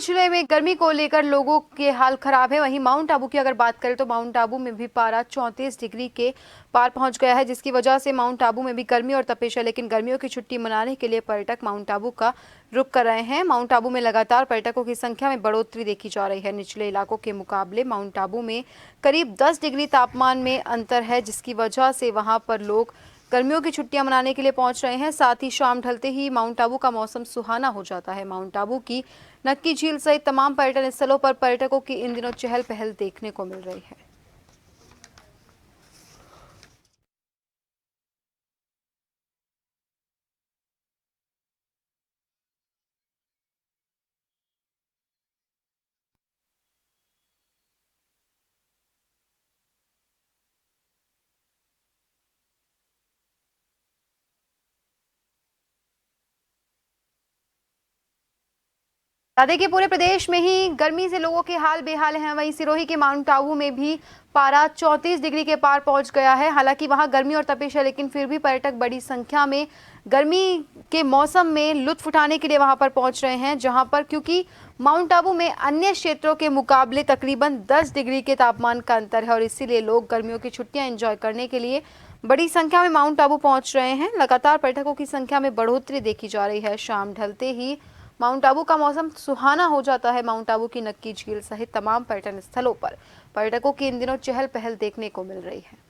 जिले में गर्मी को लेकर लोगों के हाल खराब है। वहीं माउंट आबू की अगर बात करें तो माउंट आबू में भी पारा 34 डिग्री के पार पहुंच गया है, जिसकी वजह से माउंट आबू में भी गर्मी और तपिश है। लेकिन गर्मियों की छुट्टी मनाने के लिए पर्यटक माउंट आबू का रुख कर रहे हैं। माउंट आबू में लगातार पर्यटकों की संख्या में बढ़ोतरी देखी जा रही है। निचले इलाकों के मुकाबले माउंट आबू में करीब 10 डिग्री तापमान में अंतर है, जिसकी वजह से वहां पर लोग गर्मियों की छुट्टियां मनाने के लिए पहुंच रहे हैं। साथ ही शाम ढलते ही माउंट आबू का मौसम सुहाना हो जाता है। माउंट आबू की नक्की झील सहित तमाम पर्यटन स्थलों पर पर्यटकों की इन दिनों चहल पहल देखने को मिल रही है। देखिए, पूरे प्रदेश में ही गर्मी से लोगों के हाल बेहाल हैं। वहीं सिरोही के माउंट आबू में भी पारा 34 डिग्री के पार पहुंच गया है। हालांकि वहां गर्मी और तपिश है, लेकिन फिर भी पर्यटक बड़ी संख्या में गर्मी के मौसम में लुत्फ उठाने के लिए वहां पर पहुंच रहे हैं। जहां पर क्योंकि माउंट आबू में अन्य क्षेत्रों के मुकाबले तकरीबन 10 डिग्री के तापमान का अंतर है और इसीलिए लोग गर्मियों की छुट्टियां एंजॉय करने के लिए बड़ी संख्या में माउंट आबू पहुंच रहे हैं। लगातार पर्यटकों की संख्या में बढ़ोतरी देखी जा रही है। शाम ढलते ही माउंट आबू का मौसम सुहाना हो जाता है। माउंट आबू की नक्की झील सहित तमाम पर्यटन स्थलों पर पर्यटकों की इन दिनों चहल पहल देखने को मिल रही है।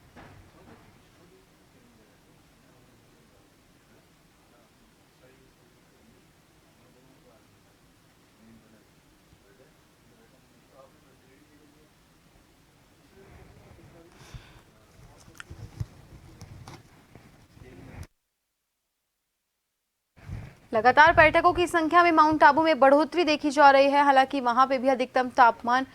लगातार पर्यटकों की संख्या में माउंट आबू में बढ़ोतरी देखी जा रही है। हालांकि वहां पे भी अधिकतम तापमान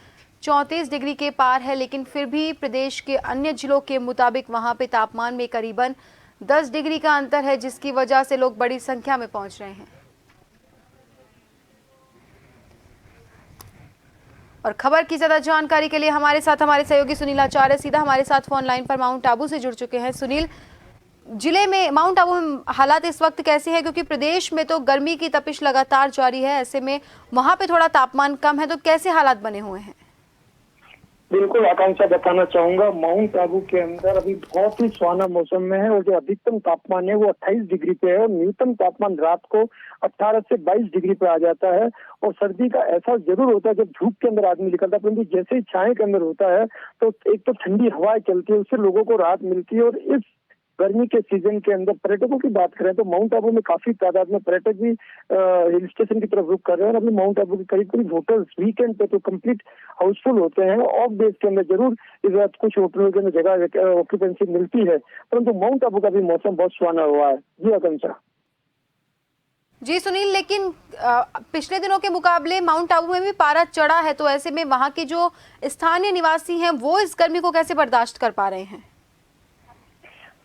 34 डिग्री के पार है, लेकिन फिर भी प्रदेश के अन्य जिलों के मुताबिक वहां पे तापमान में करीबन 10 डिग्री का अंतर है, जिसकी वजह से लोग बड़ी संख्या में पहुंच रहे हैं। और खबर की ज्यादा जानकारी के लिए हमारे साथ हमारे सहयोगी सुनील आचार्य सीधा हमारे साथ फोन लाइन पर माउंट आबू से जुड़ चुके हैं। सुनील, जिले में माउंट आबू में हालात इस वक्त कैसे हैं, क्योंकि प्रदेश में तो गर्मी की तपिश लगातार जारी है, ऐसे में वहां पे थोड़ा तापमान कम है, तो कैसे हालात बने हुए हैं? बिल्कुल आकांक्षा बताना चाहूंगा, माउंट आबू के अंदर अभी बहुत ही सुहाना मौसम में है और जो अधिकतम तापमान है वो 28 डिग्री पे है और न्यूनतम तापमान रात को 18 से 22 डिग्री पे आ जाता है। और सर्दी का एहसास जरूर होता है जब धूप के अंदर आदमी निकलता है, परंतु जैसे ही छाए के अंदर होता है तो एक तो ठंडी हवाएं चलती है, उससे लोगों को राहत मिलती है। और इस गर्मी के सीजन के अंदर पर्यटकों की बात करें तो माउंट आबू में काफी तादाद में पर्यटक भी हिल स्टेशन की तरफ रुख कर रहे हैं और अभी माउंट आबू के करीब करीब होटल्स वीकेंड पे तो कंप्लीट हाउसफुल होते हैं। ऑफ डेज के अंदर जरूर इस बात कुछ होटलों के अंदर जगह ऑक्यूपेंसी मिलती है, परंतु माउंट आबू का भी मौसम बहुत सुहाना हुआ है। जी आकांक्षा। जी सुनील, लेकिन पिछले दिनों के मुकाबले माउंट आबू में भी पारा चढ़ा है, तो ऐसे में वहां के जो स्थानीय निवासी हैं वो इस गर्मी को कैसे बर्दाश्त कर पा रहे हैं?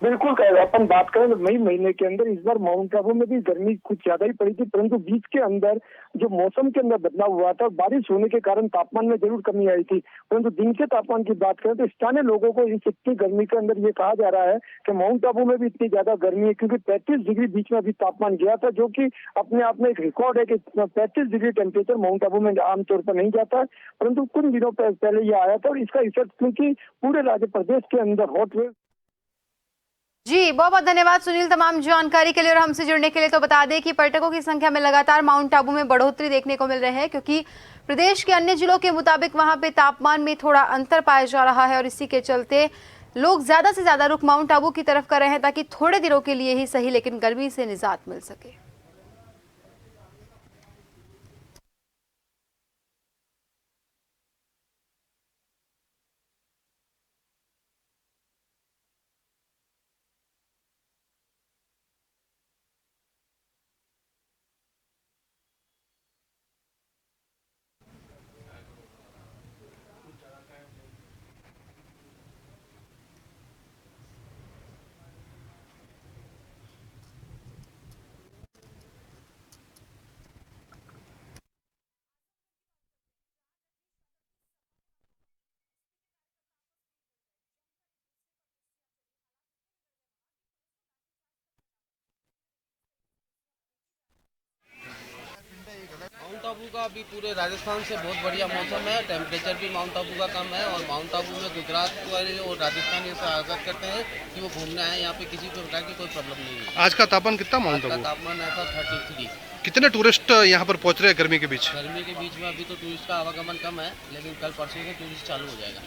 बिल्कुल अपन बात करें तो मई महीने के अंदर इस बार माउंट आबू में भी गर्मी कुछ ज्यादा ही पड़ी थी, परंतु बीच के अंदर जो मौसम के अंदर बदलाव हुआ था, बारिश होने के कारण तापमान में जरूर कमी आई थी। परंतु दिन के तापमान की बात करें तो स्थानीय लोगों को इस इतनी गर्मी के अंदर ये कहा जा रहा है कि माउंट आबू में भी इतनी ज्यादा गर्मी है, क्योंकि 35 डिग्री बीच में अभी तापमान गया था, जो कि अपने आप में एक रिकॉर्ड है कि 35 डिग्री टेम्परेचर माउंट आबू में आमतौर पर नहीं जाता है। परंतु कुछ दिनों पहले ये आया था और इसका इफेक्ट क्योंकि पूरे राज्य प्रदेश के अंदर हॉट वेव। जी बहुत बहुत धन्यवाद सुनील तमाम जानकारी के लिए और हमसे जुड़ने के लिए। तो बता दें कि पर्यटकों की संख्या में लगातार माउंट आबू में बढ़ोतरी देखने को मिल रही है, क्योंकि प्रदेश के अन्य जिलों के मुताबिक वहां पे तापमान में थोड़ा अंतर पाया जा रहा है और इसी के चलते लोग ज्यादा से ज्यादा रुख माउंट आबू की तरफ कर रहे हैं, ताकि थोड़े दिनों के लिए ही सही लेकिन गर्मी से निजात मिल सके। आबू का अभी पूरे राजस्थान से बहुत बढ़िया मौसम है। टेम्परेचर भी माउंट आबू का कम है और माउंट आबू में गुजरात वाले और राजस्थान ये स्वागत करते हैं कि वो घूमने आए। यहाँ पे किसी प्रकार की कोई प्रॉब्लम नहीं है। आज का तापमान कितना आज माउंट का आबू? तापमान ऐसा 33। कितने टूरिस्ट यहाँ पर पहुँच रहे हैं गर्मी के बीच? गर्मी के बीच में अभी तो टूरिस्ट का आवागमन कम है, लेकिन कल परसों से टूरिस्ट चालू हो जाएगा।